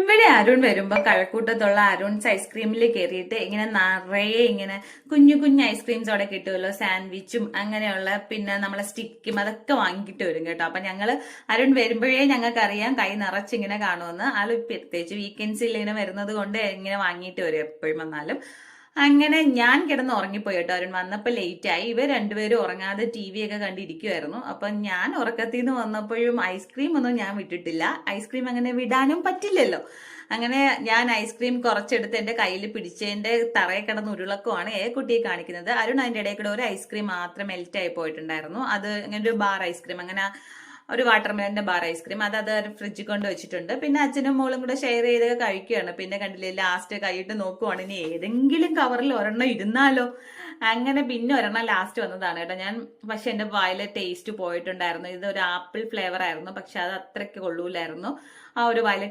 ഇവിടെ അരുൺ വരുമ്പോ കഴക്കൂട്ടത്തുള്ള അരുൺസ് ഐസ്ക്രീമിൽ കയറിയിട്ട് ഇങ്ങനെ നിറയെ ഇങ്ങനെ കുഞ്ഞു കുഞ്ഞു ഐസ്ക്രീംസ് അവിടെ കിട്ടുമല്ലോ, സാൻഡ്വിച്ചും അങ്ങനെയുള്ള പിന്നെ നമ്മളെ സ്റ്റിക്കും അതൊക്കെ വാങ്ങിയിട്ട് വരും കേട്ടോ. അപ്പൊ ഞങ്ങള് അരുൺ വരുമ്പോഴേ ഞങ്ങൾക്ക് അറിയാം കൈ നിറച്ചിങ്ങനെ കാണുമെന്ന്. ആള് പ്രത്യേകിച്ച് വീക്കെൻഡ്സിൽ ഇങ്ങനെ വരുന്നത് കൊണ്ട് ഇങ്ങനെ വാങ്ങിയിട്ട് വരും എപ്പോഴും വന്നാലും. അങ്ങനെ ഞാൻ കിടന്ന് ഉറങ്ങിപ്പോയി കേട്ടോ. അരുൺ വന്നപ്പോ ലേറ്റ് ആയി. ഇവർ രണ്ടുപേരും ഉറങ്ങാതെ ടി വി ഒക്കെ കണ്ടിരിക്കുമായിരുന്നു. അപ്പൊ ഞാൻ ഉറക്കത്തിൽ നിന്ന് വന്നപ്പോഴും ഐസ്ക്രീം ഒന്നും ഞാൻ വിട്ടിട്ടില്ല. ഐസ്ക്രീം അങ്ങനെ വിടാനും പറ്റില്ലല്ലോ. അങ്ങനെ ഞാൻ ഐസ്ക്രീം കുറച്ചെടുത്ത് എന്റെ കയ്യിൽ പിടിച്ചതിന്റെ തറയെ കിടന്ന് ഉരുളക്കുമാണ് കുട്ടിയെ കാണിക്കുന്നത്. അരുൺ അതിന്റെ ഇടയിൽ കൂടെ ഒരു ഐസ്ക്രീം മാത്രം മെൽറ്റ് ആയി പോയിട്ടുണ്ടായിരുന്നു. അത് അങ്ങനെ ഒരു ബാർ ഐസ്ക്രീം, അങ്ങനെ ഒരു വാട്ടർമെലന്റെ ബാർ ഐസ്ക്രീം, അത് ഫ്രിഡ്ജിൽ കൊണ്ട് വെച്ചിട്ടുണ്ട്. പിന്നെ അച്ഛനും മോളും കൂടെ ഷെയർ ചെയ്ത് കഴിക്കുകയാണ്. പിന്നെ കണ്ടില്ലേ, ലാസ്റ്റ് കൈയിട്ട് നോക്കുവാണ് ഇനി ഏതെങ്കിലും കവറിൽ ഒരെണ്ണം ഇരുന്നാലോ. അങ്ങനെ പിന്നെ ഒരെണ്ണം ലാസ്റ്റ് വന്നതാണ് കേട്ടോ. ഞാൻ പക്ഷെ എന്റെ വായിലെ ടേസ്റ്റ് പോയിട്ടുണ്ടായിരുന്നു. ഇത് ഒരു ആപ്പിൾ ഫ്ലേവർ ആയിരുന്നു, പക്ഷെ അത് അത്രയ്ക്ക് കൊള്ളൂലായിരുന്നു. ആ ഒരു വായിലെ